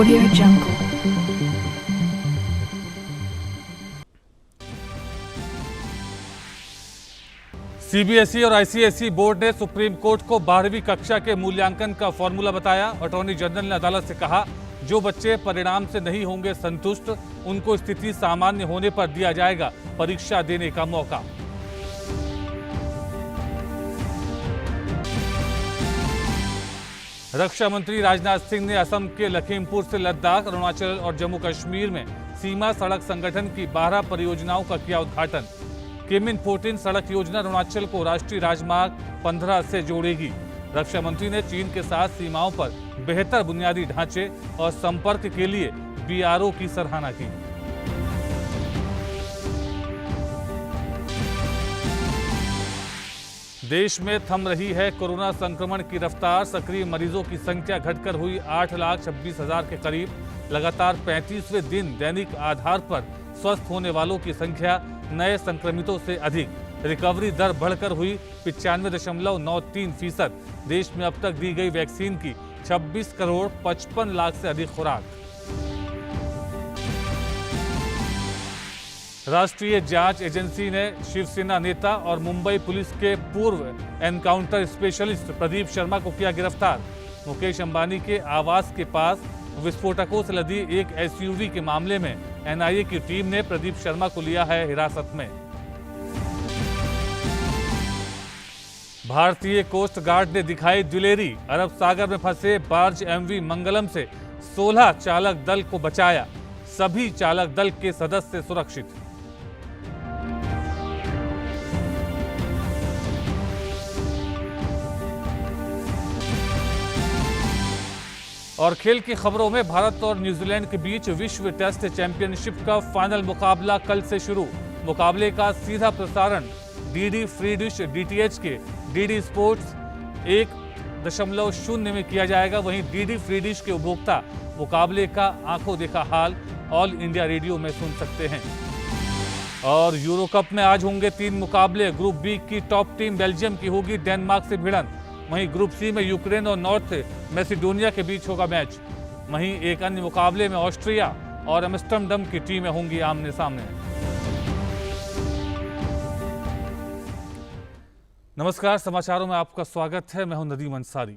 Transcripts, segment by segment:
Audio Jungle. CBSE और ICSE board ने supreme court को 12वीं कक्षा के मूल्यांकन का फॉर्मूला बताया। अटॉर्नी जनरल ने अदालत से कहा, जो बच्चे परिणाम से नहीं होंगे संतुष्ट, उनको स्थिति सामान्य होने पर दिया जाएगा परीक्षा देने का मौका। रक्षा मंत्री राजनाथ सिंह ने असम के लखीमपुर से लद्दाख, अरुणाचल और जम्मू कश्मीर में सीमा सड़क संगठन की 12 परियोजनाओं का किया उद्घाटन। किमिन 14 सड़क योजना अरुणाचल को राष्ट्रीय राजमार्ग 15 से जोड़ेगी। रक्षा मंत्री ने चीन के साथ सीमाओं पर बेहतर बुनियादी ढांचे और संपर्क के लिए बीआरओ की सराहना की। देश में थम रही है कोरोना संक्रमण की रफ्तार। सक्रिय मरीजों की संख्या घटकर हुई 8,26,000 के करीब। लगातार 35वें दिन दैनिक आधार पर स्वस्थ होने वालों की संख्या नए संक्रमितों से अधिक। रिकवरी दर बढ़कर हुई 95.93%। देश में अब तक दी गई वैक्सीन की 26 करोड़ 55 लाख से अधिक खुराक। राष्ट्रीय जांच एजेंसी ने शिवसेना नेता और मुंबई पुलिस के पूर्व एनकाउंटर स्पेशलिस्ट प्रदीप शर्मा को किया गिरफ्तार। मुकेश अंबानी के आवास के पास विस्फोटकों से लदी एक एसयूवी के मामले में एनआईए की टीम ने प्रदीप शर्मा को लिया है हिरासत में। भारतीय कोस्ट गार्ड ने दिखाई दिलेरी। अरब सागर में फंसे बार्ज एमवी मंगलम से 16 चालक दल को बचाया। सभी चालक दल के सदस्य सुरक्षित। और खेल की खबरों में भारत और न्यूजीलैंड के बीच विश्व टेस्ट चैंपियनशिप का फाइनल मुकाबला कल से शुरू। मुकाबले का सीधा प्रसारण डीडी फ्री डिश डीटीएच के डीडी स्पोर्ट्स 1.0 में किया जाएगा। वहीं डीडी फ्री डिश के उपभोक्ता मुकाबले का आंखों देखा हाल ऑल इंडिया रेडियो में सुन सकते हैं। और यूरो कप में आज होंगे 3 मुकाबले। ग्रुप बी की टॉप टीम बेल्जियम की होगी डेनमार्क से भिड़ंत। वहीं ग्रुप सी में यूक्रेन और नॉर्थ मैसिडोनिया के बीच होगा मैच। वहीं एक अन्य मुकाबले में ऑस्ट्रिया और एम्स्टर्डम की टीमें होंगी आमने सामने। नमस्कार, समाचारों में आपका स्वागत है। मैं हूं नदीम अंसारी।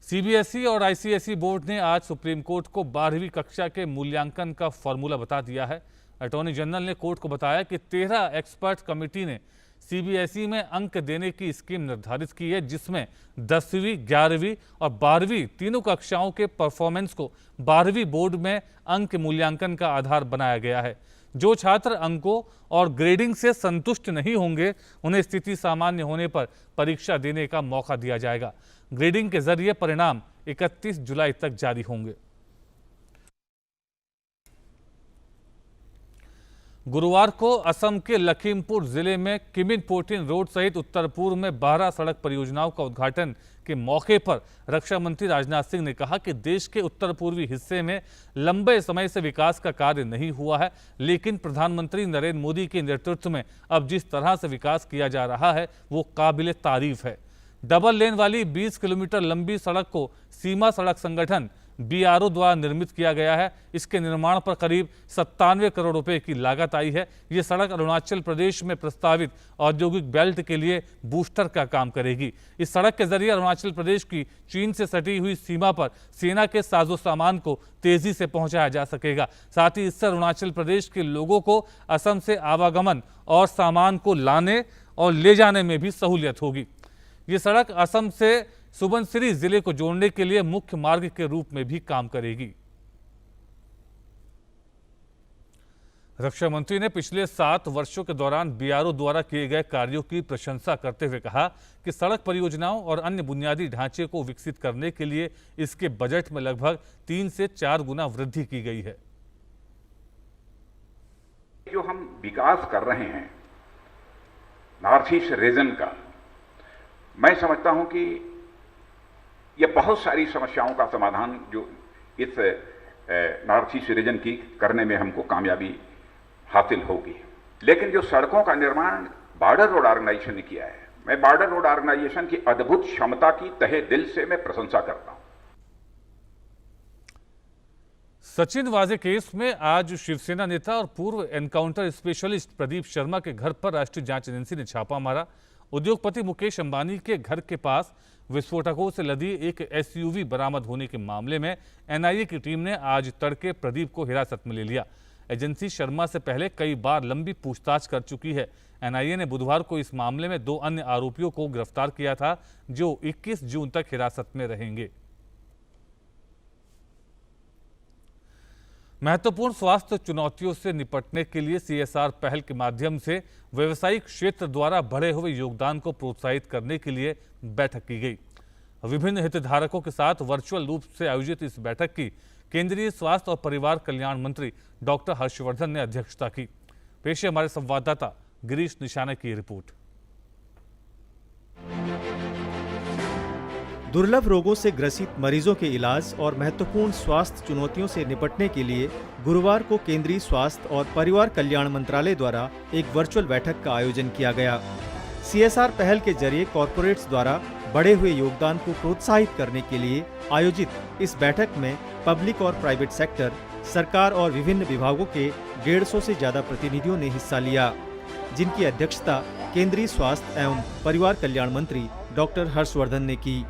सीबीएसई और आईसीएसई बोर्ड ने आज सुप्रीम कोर्ट को 12वीं कक्षा के मूल्यांकन का फॉर्मूला बता दिया है। अटॉर्नी जनरल ने कोर्ट को बताया कि 13 एक्सपर्ट कमेटी ने सीबीएसई में अंक देने की स्कीम निर्धारित की है, जिसमें 10वीं, 11वीं और 12वीं तीनों कक्षाओं के परफॉर्मेंस को 12वीं बोर्ड में अंक मूल्यांकन का आधार बनाया गया है। जो छात्र अंकों और ग्रेडिंग से संतुष्ट नहीं होंगे, उन्हें स्थिति सामान्य होने पर परीक्षा देने का मौका दिया जाएगा। ग्रेडिंग के जरिए परिणाम 31 जुलाई तक जारी होंगे। गुरुवार को असम के लखीमपुर जिले में किमिन 14 रोड सहित उत्तर पूर्व में 12 सड़क परियोजनाओं का उद्घाटन के मौके पर रक्षा मंत्री राजनाथ सिंह ने कहा कि देश के उत्तर पूर्वी हिस्से में लंबे समय से विकास का कार्य नहीं हुआ है, लेकिन प्रधानमंत्री नरेंद्र मोदी के नेतृत्व में अब जिस तरह से विकास किया जा रहा है वो काबिले तारीफ है। डबल लेन वाली 20 किलोमीटर लंबी सड़क को सीमा सड़क संगठन बीआरओ द्वारा निर्मित किया गया है। इसके निर्माण पर करीब 97 करोड़ रुपए की लागत आई है। ये सड़क अरुणाचल प्रदेश में प्रस्तावित औद्योगिक बेल्ट के लिए बूस्टर का काम करेगी। इस सड़क के जरिए अरुणाचल प्रदेश की चीन से सटी हुई सीमा पर सेना के साजो सामान को तेजी से पहुंचाया जा सकेगा। साथ ही इससे अरुणाचल प्रदेश के लोगों को असम से आवागमन और सामान को लाने और ले जाने में भी सहूलियत होगी। ये सड़क असम से सुबनसिरी जिले को जोड़ने के लिए मुख्य मार्ग के रूप में भी काम करेगी। रक्षा मंत्री ने पिछले 7 वर्षों के दौरान बीआरओ द्वारा किए गए कार्यों की प्रशंसा करते हुए कहा कि सड़क परियोजनाओं और अन्य बुनियादी ढांचे को विकसित करने के लिए इसके बजट में लगभग 3 से 4 गुना वृद्धि की गई है। जो हम विकास कर रहे हैं नॉर्थ ईस्ट रीजन का, मैं समझता हूं कि ये बहुत सारी समस्याओं का समाधान जो इस नॉर्थ ईस्ट रीजन की करने में हमको कामयाबी हासिल होगी। लेकिन जो सड़कों का निर्माण बॉर्डर रोड ऑर्गेनाइजेशन ने किया है, मैं बॉर्डर रोड ऑर्गेनाइजेशन की अद्भुत क्षमता की तहे दिल से मैं प्रशंसा करता हूं। सचिन वाजे केस में आज शिवसेना नेता और पूर्व एनकाउंटर स्पेशलिस्ट प्रदीप शर्मा के घर पर राष्ट्रीय जांच एजेंसी ने छापा मारा। उद्योगपति मुकेश अंबानी के घर के पास विस्फोटकों से लदी एक एसयूवी बरामद होने के मामले में एनआईए की टीम ने आज तड़के प्रदीप को हिरासत में ले लिया। एजेंसी शर्मा से पहले कई बार लंबी पूछताछ कर चुकी है। एनआईए ने बुधवार को इस मामले में 2 अन्य आरोपियों को गिरफ्तार किया था, जो 21 जून तक हिरासत में रहेंगे। महत्वपूर्ण स्वास्थ्य चुनौतियों से निपटने के लिए सीएसआर पहल के माध्यम से व्यावसायिक क्षेत्र द्वारा बढ़े हुए योगदान को प्रोत्साहित करने के लिए बैठक की गई। विभिन्न हितधारकों के साथ वर्चुअल रूप से आयोजित इस बैठक की केंद्रीय स्वास्थ्य और परिवार कल्याण मंत्री डॉक्टर हर्षवर्धन ने अध्यक्षता की। पेश है हमारे संवाददाता गिरीश निशाने की रिपोर्ट। दुर्लभ रोगों से ग्रसित मरीजों के इलाज और महत्वपूर्ण स्वास्थ्य चुनौतियों से निपटने के लिए गुरुवार को केंद्रीय स्वास्थ्य और परिवार कल्याण मंत्रालय द्वारा एक वर्चुअल बैठक का आयोजन किया गया। सीएसआर पहल के जरिए कॉरपोरेट्स द्वारा बढ़े हुए योगदान को प्रोत्साहित करने के लिए आयोजित इस बैठक में पब्लिक और प्राइवेट सेक्टर, सरकार और विभिन्न विभागों के 150 से ज्यादा प्रतिनिधियों ने हिस्सा लिया, जिनकी अध्यक्षता केंद्रीय स्वास्थ्य एवं परिवार कल्याण मंत्री डॉक्टर हर्षवर्धन ने की।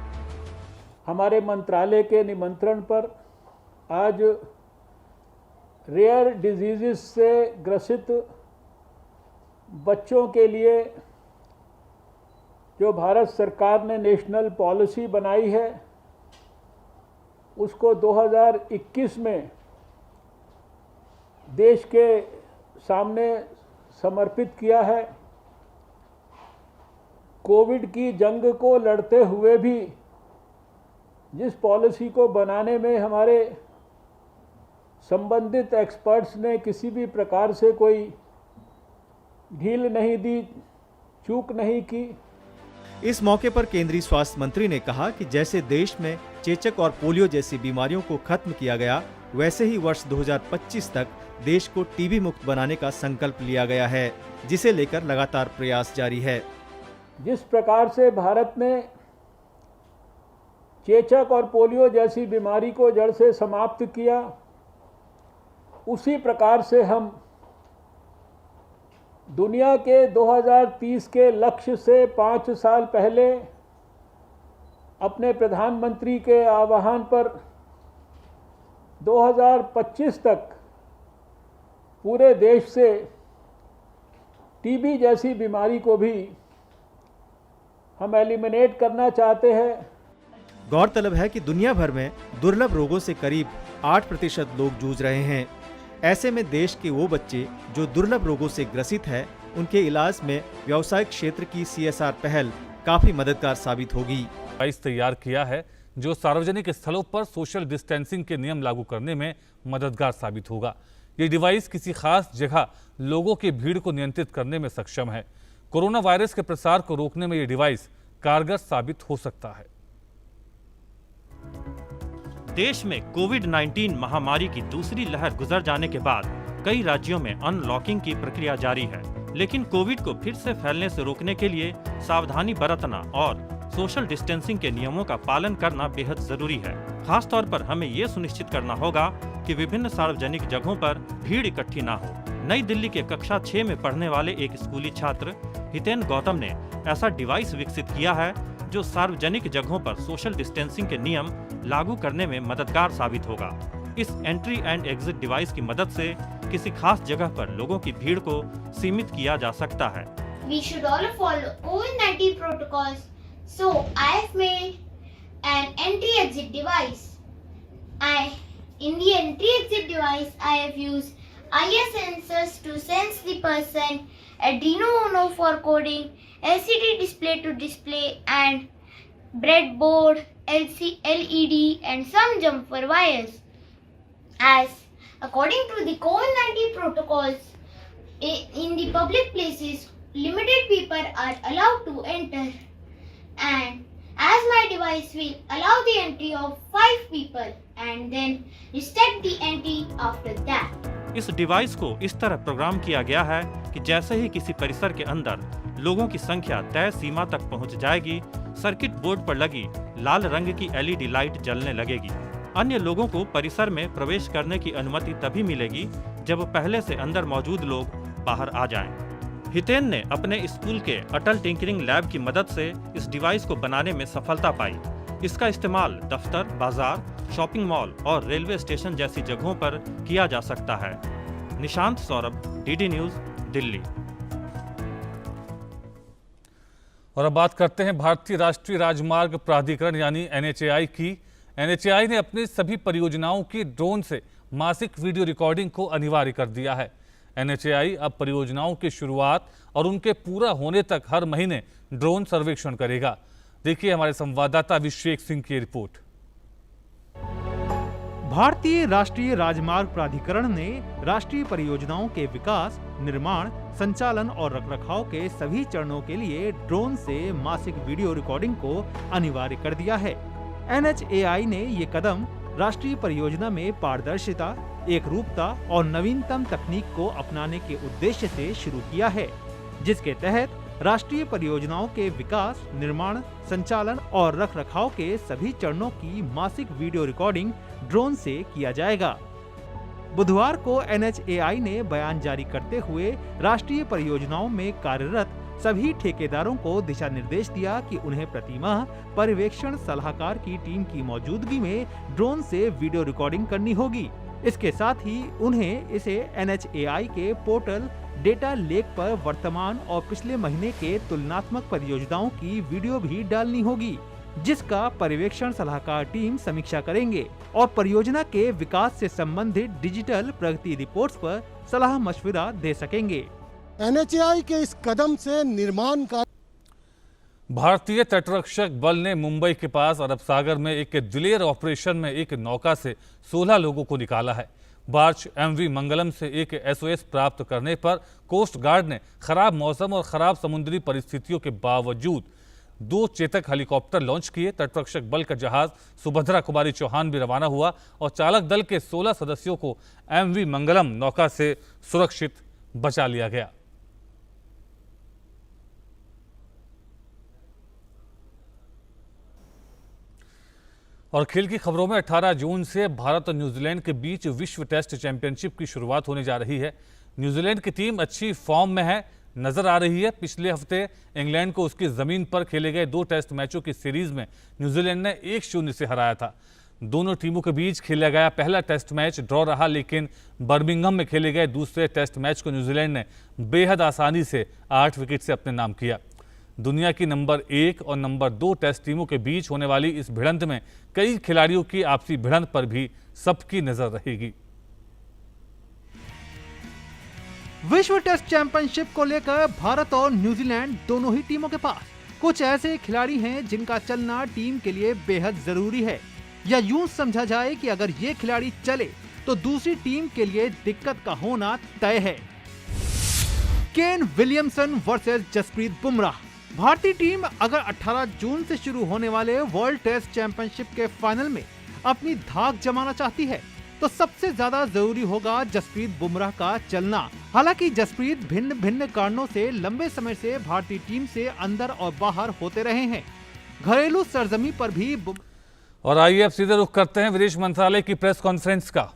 हमारे मंत्रालय के निमंत्रण पर आज रेयर डिजीज़ से ग्रसित बच्चों के लिए जो भारत सरकार ने नेशनल पॉलिसी बनाई है, उसको 2021 में देश के सामने समर्पित किया है। कोविड की जंग को लड़ते हुए भी जिस पॉलिसी को बनाने में हमारे संबंधित एक्सपर्ट्स ने किसी भी प्रकार से कोई ढील नहीं दी, चूक नहीं की। इस मौके पर केंद्रीय स्वास्थ्य मंत्री ने कहा कि जैसे देश में चेचक और पोलियो जैसी बीमारियों को खत्म किया गया, वैसे ही वर्ष 2025 तक देश को टीबी मुक्त बनाने का संकल्प लिया गया है, जिसे लेकर लगातार प्रयास जारी है। जिस प्रकार से भारत ने चेचक और पोलियो जैसी बीमारी को जड़ से समाप्त किया, उसी प्रकार से हम दुनिया के 2030 के लक्ष्य से 5 साल पहले अपने प्रधानमंत्री के आह्वान पर 2025 तक पूरे देश से टीबी जैसी बीमारी को भी हम एलिमिनेट करना चाहते हैं। गौरतलब है कि दुनिया भर में दुर्लभ रोगों से करीब 8% लोग जूझ रहे हैं। ऐसे में देश के वो बच्चे जो दुर्लभ रोगों से ग्रसित हैं, उनके इलाज में व्यावसायिक क्षेत्र की सीएसआर पहल काफी मददगार साबित होगी। डिवाइस तैयार किया है जो सार्वजनिक स्थलों पर सोशल डिस्टेंसिंग के नियम लागू करने में मददगार साबित होगा। ये डिवाइस किसी खास जगह लोगों की भीड़ को नियंत्रित करने में सक्षम है। कोरोना वायरस के प्रसार को रोकने में ये डिवाइस कारगर साबित हो सकता है। देश में कोविड-19 महामारी की दूसरी लहर गुजर जाने के बाद कई राज्यों में अनलॉकिंग की प्रक्रिया जारी है, लेकिन कोविड को फिर से फैलने से रोकने के लिए सावधानी बरतना और सोशल डिस्टेंसिंग के नियमों का पालन करना बेहद जरूरी है। खास तौर पर हमें ये सुनिश्चित करना होगा कि विभिन्न सार्वजनिक जगहों पर भीड़ इकट्ठी ना हो। नई दिल्ली के कक्षा 6 में पढ़ने वाले एक स्कूली छात्र हितेन गौतम ने ऐसा डिवाइस विकसित किया है जो सार्वजनिक जगहों पर सोशल डिस्टेंसिंग के नियम लागू करने में मददगार साबित होगा। इस एंट्री एंड एग्जिट डिवाइस की मदद से किसी खास जगह पर लोगों की भीड़ को सीमित किया जा सकता है। We should all follow COVID-19 protocols, so I have made an entry-exit device. In the entry-exit device, I have used IR sensors to sense the person, Arduino Uno for coding, LCD display to display, and breadboard, LED, and some jumper wires. As according to the COVID-19 protocols, in the public places, limited people are allowed to enter, and as my device will allow the entry of 5 people and then restrict the entry after that. इस device को इस तरह programme किया गया है कि जैसे ही किसी परिसर के अंदर लोगों की संख्या तय सीमा तक पहुंच जाएगी, सर्किट बोर्ड पर लगी लाल रंग की LED लाइट जलने लगेगी। अन्य लोगों को परिसर में प्रवेश करने की अनुमति तभी मिलेगी जब पहले से अंदर मौजूद लोग बाहर आ जाएं। हितेन ने अपने स्कूल के अटल टिंकरिंग लैब की मदद से इस डिवाइस को बनाने में सफलता पाई। इसका इस्तेमाल दफ्तर, बाजार, शॉपिंग मॉल और रेलवे स्टेशन जैसी जगहों पर किया जा सकता है। Nishant Saurabh, DD news, Delhi. और अब बात करते हैं भारतीय राष्ट्रीय राजमार्ग प्राधिकरण यानी NHAI की। NHAI ने अपनी सभी परियोजनाओं की ड्रोन से मासिक वीडियो रिकॉर्डिंग को अनिवार्य कर दिया है। NHAI अब परियोजनाओं की शुरुआत और उनके पूरा होने तक हर महीने ड्रोन सर्वेक्षण करेगा। देखिए हमारे संवाददाता अभिषेक सिंह की रिपोर्ट। भारतीय राष्ट्रीय राजमार्ग प्राधिकरण ने राष्ट्रीय परियोजनाओं के विकास, निर्माण, संचालन और रखरखाव के सभी चरणों के लिए ड्रोन से मासिक वीडियो रिकॉर्डिंग को अनिवार्य कर दिया है। NHAI ने ये कदम राष्ट्रीय परियोजना में पारदर्शिता, एकरूपता और नवीनतम तकनीक को अपनाने के उद्देश्य से शुरू किया है, जिसके तहत राष्ट्रीय परियोजनाओं के विकास, निर्माण, संचालन और रखरखाव के सभी चरणों की मासिक वीडियो रिकॉर्डिंग ड्रोन से किया जाएगा। बुधवार को NHAI ने बयान जारी करते हुए राष्ट्रीय परियोजनाओं में कार्यरत सभी ठेकेदारों को दिशा निर्देश दिया कि उन्हें प्रतिमाह पर्यवेक्षण सलाहकार की टीम की मौजूदगी में ड्रोन से वीडियो रिकॉर्डिंग करनी होगी। इसके साथ ही उन्हें इसे NHAI के पोर्टल डेटा लेक पर वर्तमान और पिछले महीने के तुलनात्मक परियोजनाओं की वीडियो भी डालनी होगी, जिसका पर्यवेक्षण सलाहकार टीम समीक्षा करेंगे और परियोजना के विकास से संबंधित डिजिटल प्रगति रिपोर्ट्स पर सलाह मशविरा दे सकेंगे। NHAI के इस कदम से निर्माण का भारतीय तटरक्षक बल ने मुंबई के पास अरब सागर में एक दिलेर ऑपरेशन में एक नौका से 16 लोगों को निकाला है। बार्च MV मंगलम से एक SOS प्राप्त करने पर कोस्ट गार्ड ने खराब मौसम और खराब समुद्री परिस्थितियों के बावजूद 2 चेतक हेलीकॉप्टर लॉन्च किए। तटरक्षक बल का जहाज सुभद्रा कुमारी चौहान भी रवाना हुआ और चालक दल के 16 सदस्यों को MV मंगलम नौका से सुरक्षित बचा लिया गया। और खेल की खबरों में 18 जून से भारत और न्यूजीलैंड के बीच विश्व टेस्ट चैंपियनशिप की शुरुआत होने जा रही है। न्यूजीलैंड की टीम अच्छी फॉर्म में है नजर आ रही है। पिछले हफ्ते इंग्लैंड को उसकी जमीन पर खेले गए 2 टेस्ट मैचों की सीरीज में न्यूजीलैंड ने 1-0 से हराया था। दोनों टीमों के बीच खेला गया पहला टेस्ट मैच ड्रॉ रहा, लेकिन बर्मिंघम में खेले गए दूसरे टेस्ट मैच को न्यूजीलैंड ने बेहद आसानी से 8 विकेट से अपने नाम किया। दुनिया की नंबर 1 और नंबर 2 टेस्ट टीमों के बीच होने वाली इस भिड़ंत में कई खिलाड़ियों की आपसी भिड़ंत पर भी सबकी नजर रहेगी। विश्व टेस्ट चैंपियनशिप को लेकर भारत और न्यूजीलैंड दोनों ही टीमों के पास कुछ ऐसे खिलाड़ी हैं जिनका चलना टीम के लिए बेहद जरूरी है, या यूं समझा जाए कि अगर ये खिलाड़ी चले तो दूसरी टीम के लिए दिक्कत का होना तय है। Kane Williamson versus Jasprit Bumrah. भारतीय टीम अगर 18 जून से शुरू होने वाले वर्ल्ड टेस्ट चैंपियनशिप के फाइनल में अपनी धाक जमाना चाहती है तो सबसे ज्यादा जरूरी होगा जसप्रीत बुमराह का चलना। हालांकि जसप्रीत भिन्न भिन्न कारणों से लंबे समय से भारतीय टीम से अंदर और बाहर होते रहे हैं। घरेलू सरजमी पर भी और आइए अब सीधे रुख करते हैं विदेश मंत्रालय की प्रेस कॉन्फ्रेंस का।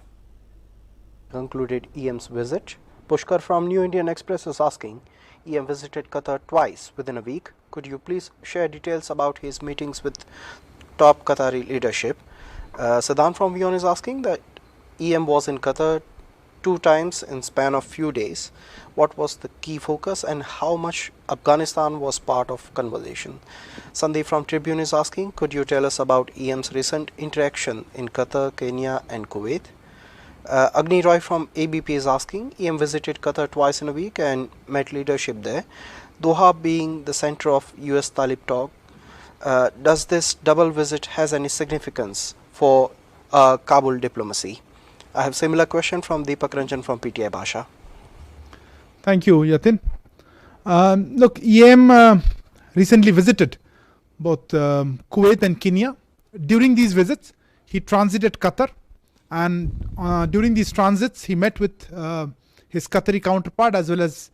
Concluded EM's visit. Pushkar from New Indian Express is asking, EM visited Qatar twice within a week. Could you please share details about his meetings with top Qatari leadership? Saddam from Vion is asking that EM was in Qatar 2 times in span of few days. What was the key focus and how much Afghanistan was part of conversation? Sandeep from Tribune is asking, could you tell us about EM's recent interaction in Qatar, Kenya and Kuwait? Agni Roy from ABP is asking, EM visited Qatar twice in a week and met leadership there. Doha being the center of US Talib talk, does this double visit has any significance for Kabul diplomacy? I have similar question from Deepak Ranjan from PTI Bhasha. Thank you, Yatin. Look, EM recently visited both Kuwait and Kenya. During these visits, he transited Qatar, and during these transits, he met with his Qatari counterpart as well as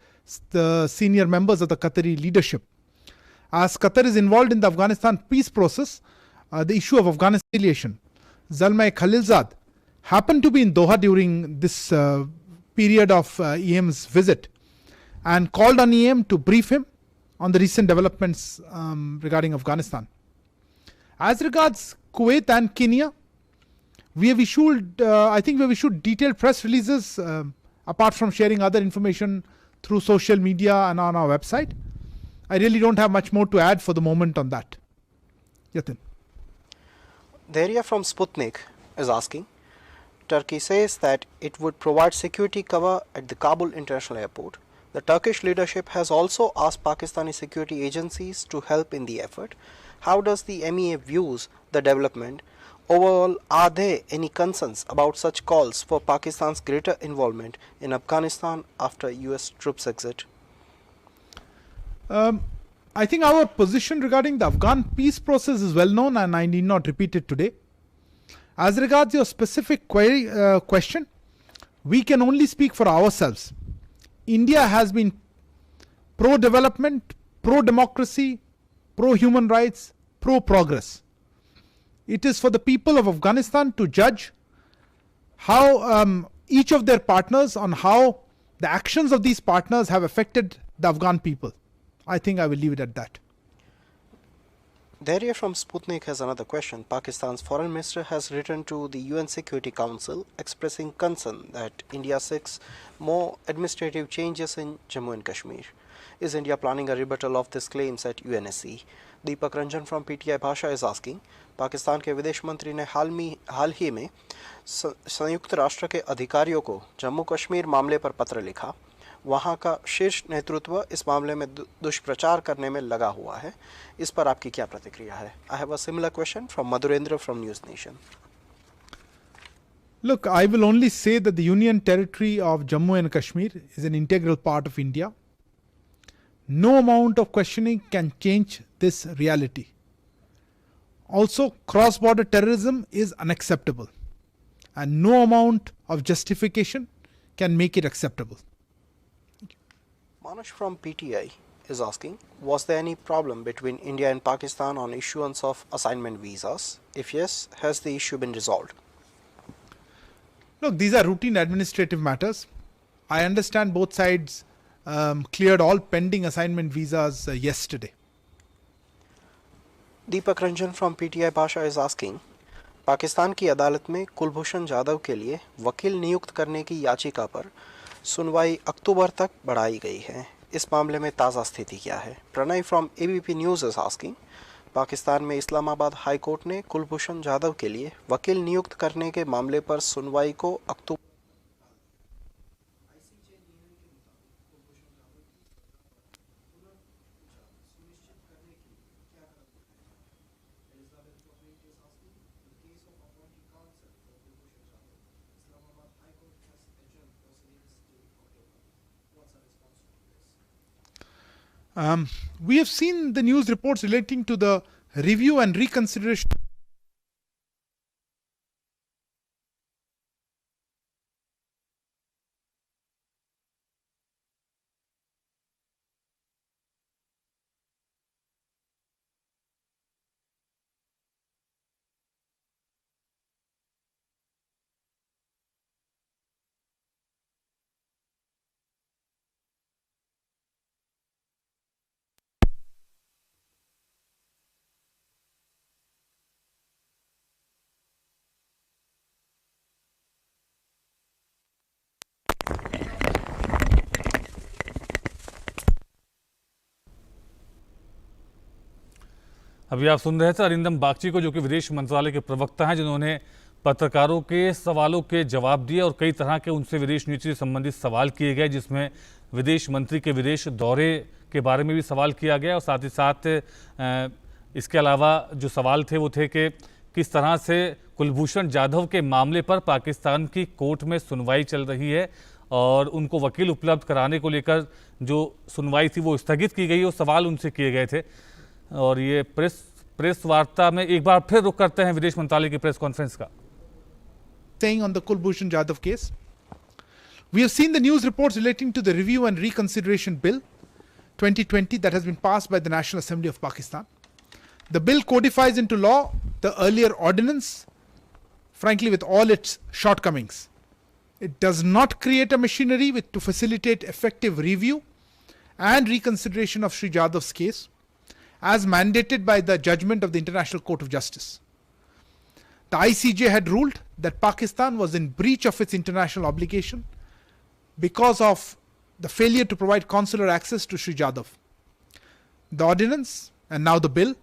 the senior members of the Qatari leadership. As Qatar is involved in the Afghanistan peace process, the issue of Afghanistan Zalmay Khalilzad, happened to be in Doha during this period of EM's visit and called on EM to brief him on the recent developments regarding Afghanistan. As regards Kuwait and Kenya, we have issued, I think we have issued detailed press releases apart from sharing other information through social media and on our website. I really don't have much more to add for the moment on that. Yatin. Daria from Sputnik is asking, Turkey says that it would provide security cover at the Kabul International Airport. The Turkish leadership has also asked Pakistani security agencies to help in the effort. How does the MEA views the development? Overall, are there any concerns about such calls for Pakistan's greater involvement in Afghanistan after US troops exit? I think our position regarding the Afghan peace process is well known and I need not repeat it today. As regards your specific question, we can only speak for ourselves. India has been pro-development, pro-democracy, pro-human rights, pro-progress. It is for the people of Afghanistan to judge how each of their partners on how the actions of these partners have affected the Afghan people. I think I will leave it at that. Daria from Sputnik has another question. Pakistan's foreign minister has written to the UN Security Council expressing concern that India seeks more administrative changes in Jammu and Kashmir. Is India planning a rebuttal of these claims at UNSC? Deepak Ranjan from PTI Bhasha is asking, Pakistan के विदेश मंत्री ने हाल ही में संयुक्त राष्ट्र के अधिकारियों को जम्मू कश्मीर मामले पर पत्र लिखा। वहां का शीर्ष नेतृत्व इस मामले में दुष्प्रचार करने में लगा हुआ है। इस पर आपकी क्या प्रतिक्रिया है? I have a similar question from Madhurendra from News Nation. Look, I will only say that the Union Territory of Jammu and Kashmir is an integral part of India. No amount of questioning can change this reality. Also, cross-border terrorism is unacceptable and no amount of justification can make it acceptable. Manush from PTI is asking, was there any problem between India and Pakistan on issuance of assignment visas? If yes, has the issue been resolved? Look, these are routine administrative matters. I understand both sides cleared all pending assignment visas yesterday. Deepak Ranjan from PTI Bhasha is asking, Pakistan की अदालत में कुलभूषण जाधव के लिए वकील नियुक्त करने की याचिका पर सुनवाई अक्टूबर तक बढ़ाई गई है। इस मामले में ताज़ा स्थिति क्या है? Pranay from ABP news is asking, Pakistan में इस्लामाबाद हाई कोर्ट ने कुलभूषण जाधव के लिए वकील नियुक्त करने के मामले पर सुनवाई को अक्टूबर We have seen the news reports relating to the review and reconsideration अभी आप सुन रहे थे अरिंदम बागची को, जो कि विदेश मंत्रालय के प्रवक्ता हैं, जिन्होंने पत्रकारों के सवालों के जवाब दिए और कई तरह के उनसे विदेश नीति से संबंधित सवाल किए गए, जिसमें विदेश मंत्री के विदेश दौरे के बारे में भी सवाल किया गया और साथ ही साथ इसके अलावा जो सवाल थे वो थे कि किस तरह से कुलभूषण जाधव के मामले पर पाकिस्तान की कोर्ट में सुनवाई चल रही है और उनको वकील उपलब्ध कराने को लेकर जो सुनवाई थी वो स्थगित की गई, वो सवाल उनसे किए गए थे। और ये प्रेस वार्ता में एक बार फिर रुक करते हैं विदेश मंत्रालय की प्रेस कॉन्फ्रेंस का। Saying on the Kulbhushan Jadhav case, we have seen the news reports relating to the Review and Reconsideration Bill 2020 that has been passed by the National Assembly of Pakistan. The bill codifies into law the earlier ordinance frankly, with all its shortcomings. It does not create a machinery to facilitate effective review and reconsideration of Sri Jadhav's case, as mandated by the judgment of the International Court of Justice. The ICJ had ruled that Pakistan was in breach of its international obligation because of the failure to provide consular access to Sri Jadhav. The ordinance, and now the bill,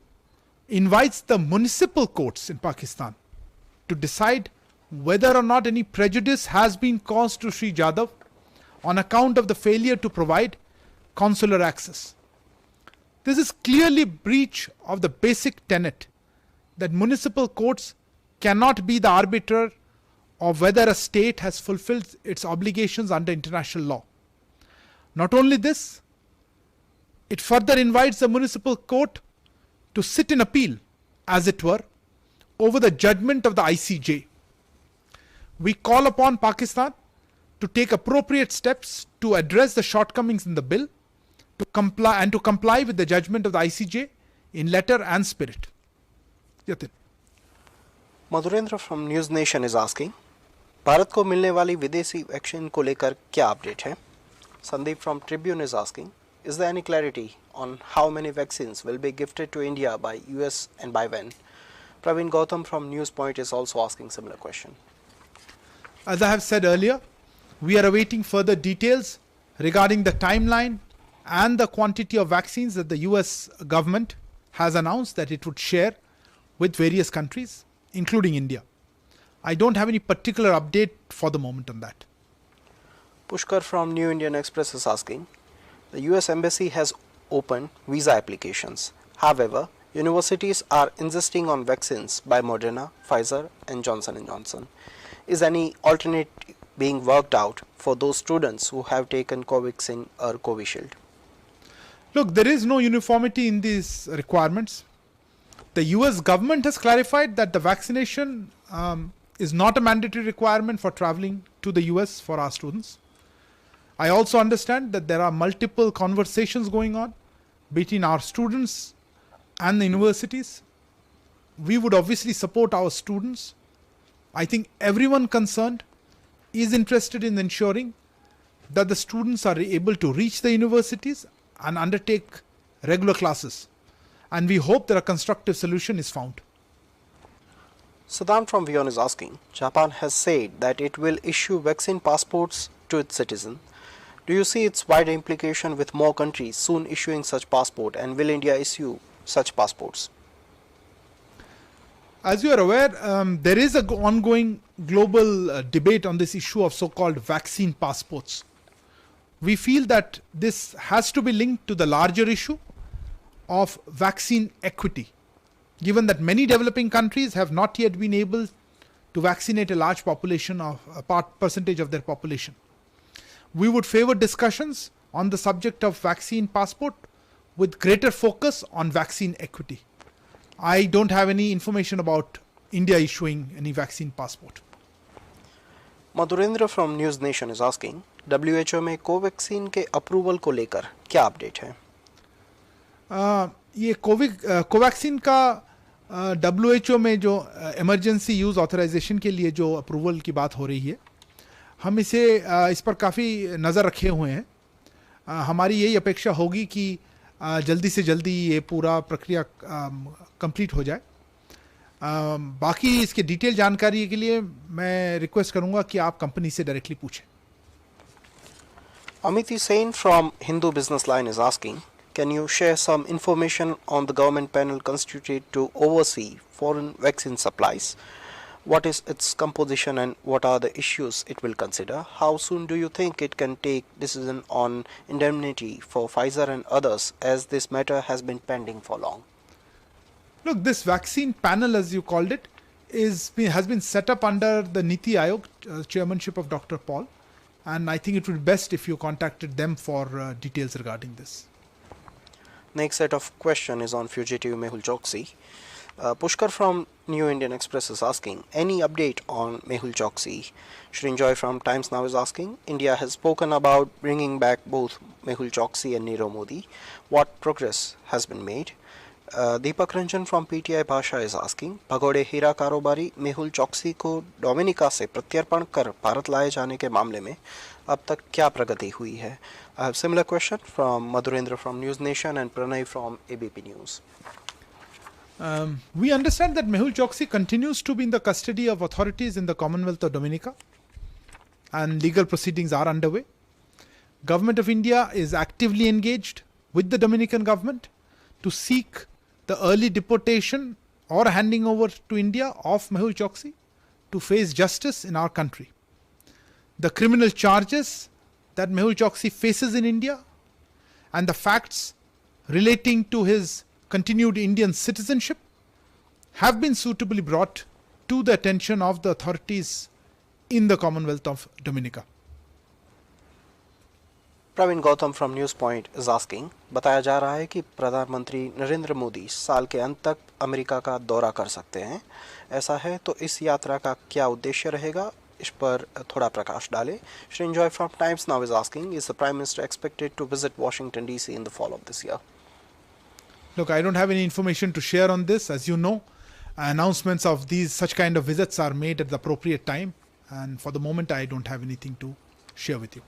invites the municipal courts in Pakistan to decide whether or not any prejudice has been caused to Sri Jadhav on account of the failure to provide consular access. This is clearly breach of the basic tenet that municipal courts cannot be the arbiter of whether a state has fulfilled its obligations under international law. Not only this, it further invites the municipal court to sit in appeal, as it were, over the judgment of the ICJ. We call upon Pakistan to take appropriate steps to address the shortcomings in the bill, to comply with the judgment of the ICJ in letter and spirit. Yatin. Madhurendra from news nation is asking, Bharat को मिलने वाली विदेशी vaccine को लेकर क्या update है? Sandeep from Tribune is asking, is there any clarity on how many vaccines will be gifted to India by US and by when? Praveen Gautam from News Point is also asking similar question. As I have said earlier, we are awaiting further details regarding the timeline and the quantity of vaccines that the US government has announced that it would share with various countries, including India. I don't have any particular update for the moment on that. Pushkar from New Indian Express is asking, the US Embassy has opened visa applications. However, universities are insisting on vaccines by Moderna, Pfizer and Johnson & Johnson. Is any alternate being worked out for those students who have taken Covaxin or Covishield? Look, there is no uniformity in these requirements. The US government has clarified that the vaccination is not a mandatory requirement for traveling to the US for our students. I also understand that there are multiple conversations going on between our students and the universities. We would obviously support our students. I think everyone concerned is interested in ensuring that the students are able to reach the universities and undertake regular classes. And we hope that a constructive solution is found. Saddam from Vion is asking, Japan has said that it will issue vaccine passports to its citizens. Do you see its wider implication with more countries soon issuing such passport, and will India issue such passports? As you are aware, there is an ongoing global debate on this issue of so-called vaccine passports. We feel that this has to be linked to the larger issue of vaccine equity, given that many developing countries have not yet been able to vaccinate a large population of a percentage of their population. We would favor discussions on the subject of vaccine passport with greater focus on vaccine equity. I don't have any information about India issuing any vaccine passport. Madhurendra from News Nation is asking, WHO में Covaxin के approval को लेकर क्या update है? ये Covaxin का WHO में जो इमरजेंसी यूज़ ऑथराइजेशन के लिए जो अप्रूवल की बात हो रही है, हम इस पर काफ़ी नज़र रखे हुए हैं. हमारी यही अपेक्षा होगी कि जल्दी से जल्दी ये पूरा प्रक्रिया कंप्लीट हो जाए. बाकी इसके डिटेल जानकारी के लिए मैं रिक्वेस्ट करूंगा कि आप कंपनी से डायरेक्टली पूछें. Amity Sain from Hindu Business Line is asking, can you share some information on the government panel constituted to oversee foreign vaccine supplies? What is its composition and what are the issues it will consider? How soon do you think it can take decision on indemnity for Pfizer and others, as this matter has been pending for long? Look, this vaccine panel, as you called it, has been set up under the Niti Aayog chairmanship of Dr. Paul, and I think it would be best if you contacted them for details regarding this. Next set of question is on fugitive Mehul Choksi. Pushkar from New Indian Express is asking, any update on Mehul Choksi? Shrinjoy from Times Now is asking, India has spoken about bringing back both Mehul Choksi and Nirav Modi. What progress has been made? Deepak Ranjan from PTI Bhasha is asking, भगोड़े हीरा कारोबारी मेहुल चौकसी को Dominica से प्रत्यर्पण कर भारत लाए जाने के मामले में अब तक क्या प्रगति हुई है? I have similar question from Madhurendra from News Nation and Pranay from ABP News. We understand that Mehul Choksi continues to be in the custody of authorities in the Commonwealth of Dominica, and legal proceedings are underway. Government of India is actively engaged with the Dominican government to seek the early deportation or handing over to India of Mehul Choksi to face justice in our country. The criminal charges that Mehul Choksi faces in India and the facts relating to his continued Indian citizenship have been suitably brought to the attention of the authorities in the Commonwealth of Dominica. Praveen Gautam from News Point is asking, बताया जा रहा है कि प्रधानमंत्री नरेंद्र मोदी साल के अंत तक अमेरिका का दौरा कर सकते हैं। ऐसा है तो इस यात्रा का क्या उद्देश्य रहेगा, इस पर थोड़ा प्रकाश डालें। Sreenjoy from Times Now is asking, is the prime minister expected to visit Washington DC in the fall of this year? Look, I don't have any information to share on this. As you know, announcements of such kind of visits are made at the appropriate time, and for the moment I don't have anything to share with you.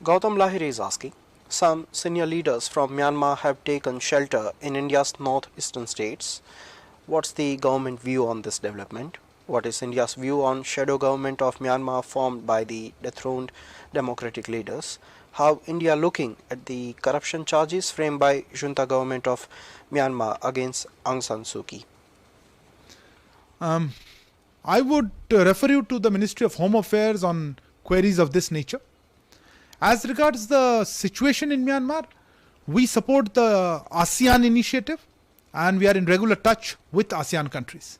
Gautam Lahiri is asking, some senior leaders from Myanmar have taken shelter in India's northeastern states. What's the government view on this development? What is India's view on shadow government of Myanmar formed by the dethroned democratic leaders? How India looking at the corruption charges framed by junta government of Myanmar against Aung San Suu Kyi? I would refer you to the Ministry of Home Affairs on queries of this nature. As regards the situation in Myanmar, we support the ASEAN initiative and we are in regular touch with ASEAN countries.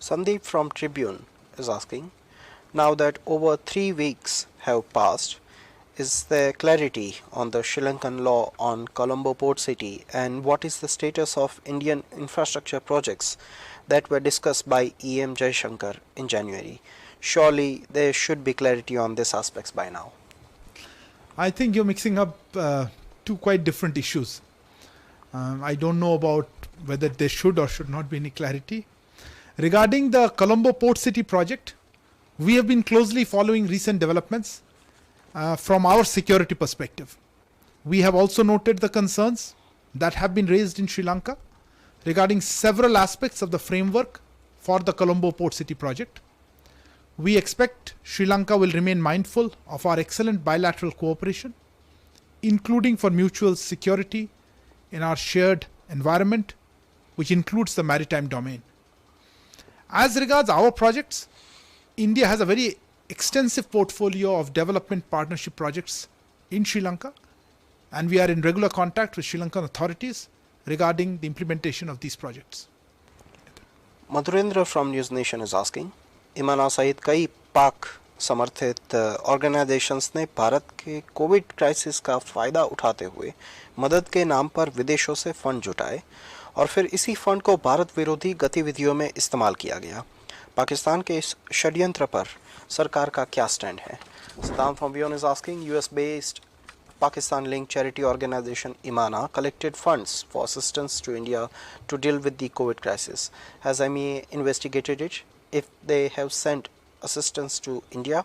Sandeep from Tribune is asking, now that over 3 weeks have passed, is there clarity on the Sri Lankan law on Colombo Port City, and what is the status of Indian infrastructure projects that were discussed by EM Jaishankar in January? Surely there should be clarity on these aspects by now. I think you're mixing up two quite different issues. I don't know about whether there should or should not be any clarity. Regarding the Colombo Port City project, we have been closely following recent developments from our security perspective. We have also noted the concerns that have been raised in Sri Lanka regarding several aspects of the framework for the Colombo Port City project. We expect Sri Lanka will remain mindful of our excellent bilateral cooperation, including for mutual security in our shared environment, which includes the maritime domain. As regards our projects, India has a very extensive portfolio of development partnership projects in Sri Lanka, and we are in regular contact with Sri Lankan authorities regarding the implementation of these projects. Madhurendra from News Nation is asking, इमाना सहित कई पाक समर्थित organisations ने भारत के Covid crisis का फ़ायदा उठाते हुए मदद के नाम पर विदेशों से फंड जुटाए और फिर इसी फंड को भारत विरोधी गतिविधियों में इस्तेमाल किया गया। पाकिस्तान के इस षड्यंत्र पर सरकार का क्या स्टैंड है? Saddam from Vion is asking, US-based Pakistan-linked charity organization Imana collected funds for assistance to India to deal with the COVID crisis. Has MEA investigated it? If they have sent assistance to India?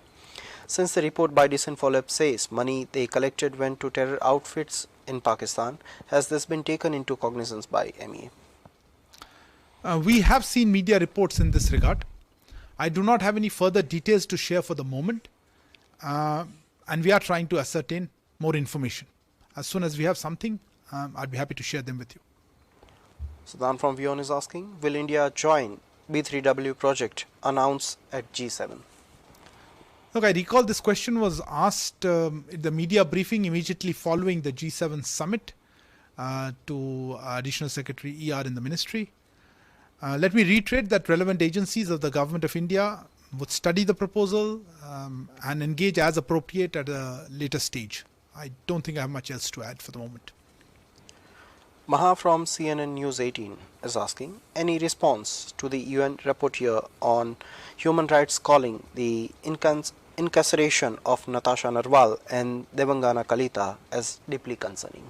Since the report by Disinfolab says money they collected went to terror outfits in Pakistan, has this been taken into cognizance by MEA? We have seen media reports in this regard. I do not have any further details to share for the moment, and we are trying to ascertain more information. As soon as we have something, I'd be happy to share them with you. Sadan from Vion is asking, will India join B3W project announced at G7? Look, I recall this question was asked at the media briefing immediately following the G7 summit to Additional Secretary ER in the ministry. Let me reiterate that relevant agencies of the Government of India would study the proposal and engage as appropriate at a later stage. I don't think I have much else to add for the moment. Maha from CNN News 18 is asking, any response to the UN rapporteur on human rights calling the incarceration of Natasha Narwal and Devangana Kalita as deeply concerning?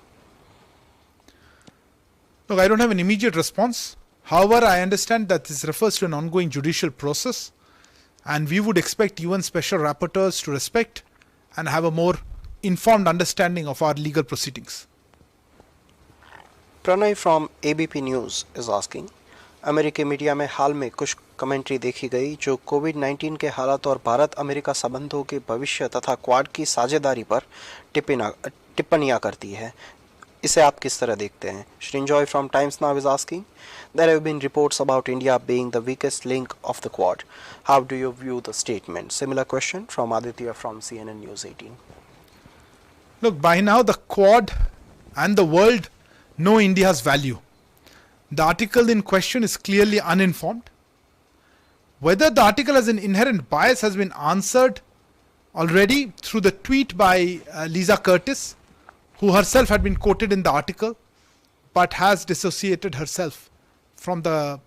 Look, I don't have an immediate response. However, I understand that this refers to an ongoing judicial process, and we would expect UN special rapporteurs to respect and have a more informed understanding of our legal proceedings. Pranay from ABP News is asking, अमेरिकी media में हाल में कुछ commentary देखी गई जो कोविड-19 के हालात और भारत अमेरिका संबंधों के भविष्य तथा क्वाड की साझेदारी पर टिप्पणियां करती है. इसे आप किस तरह देखते हैं? Srinjoy from Times Now is asking, there have been reports about India being the weakest link of the Quad. How do you view the statement? Similar question from Aditya from CNN News 18. Look, by now the Quad and the world know India's value. The article in question is clearly uninformed. Whether the article has an inherent bias has been answered already through the tweet by Lisa Curtis, who herself had been quoted in the article but has dissociated herself from the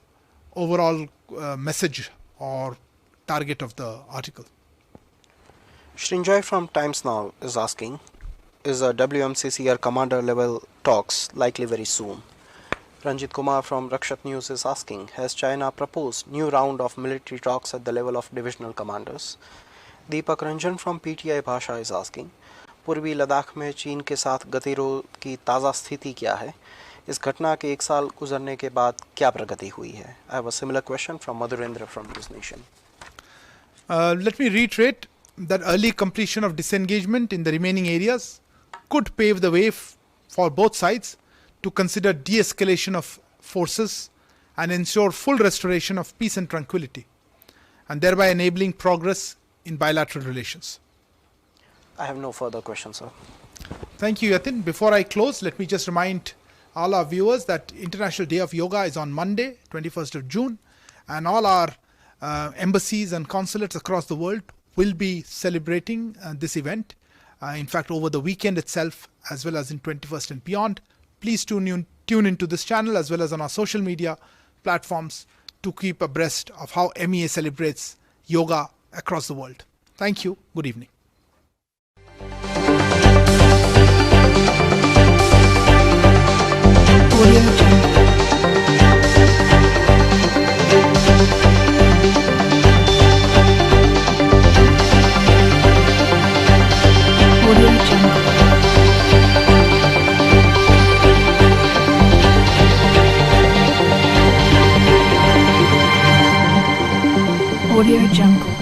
overall message or target of the article. Srinjoy from Times Now is asking, is a WMCCR commander level talks likely very soon? Ranjit Kumar from Rakshat News is asking, has China proposed new round of military talks at the level of divisional commanders? Deepak Ranjan from PTI Bhasha is asking, पूर्वी लद्दाख में चीन के साथ गतिरोध की ताज़ा स्थिति क्या है? इस घटना के एक साल गुजरने के बाद क्या प्रगति हुई है? I have a similar question from Madhurendra from News Nation. Let me reiterate that early completion of disengagement in the remaining areas could pave the way for both sides to consider de-escalation of forces and ensure full restoration of peace and tranquility, and thereby enabling progress in bilateral relations. I have no further questions, sir. Thank you, Yatin. Before I close, let me just remind all our viewers that International Day of Yoga is on Monday, 21st of June, and all our embassies and consulates across the world will be celebrating this event. In fact, over the weekend itself, as well as in 21st and beyond. Please tune into this channel as well as on our social media platforms to keep abreast of how MEA celebrates yoga across the world. Thank you. Good evening. Audio Jungle.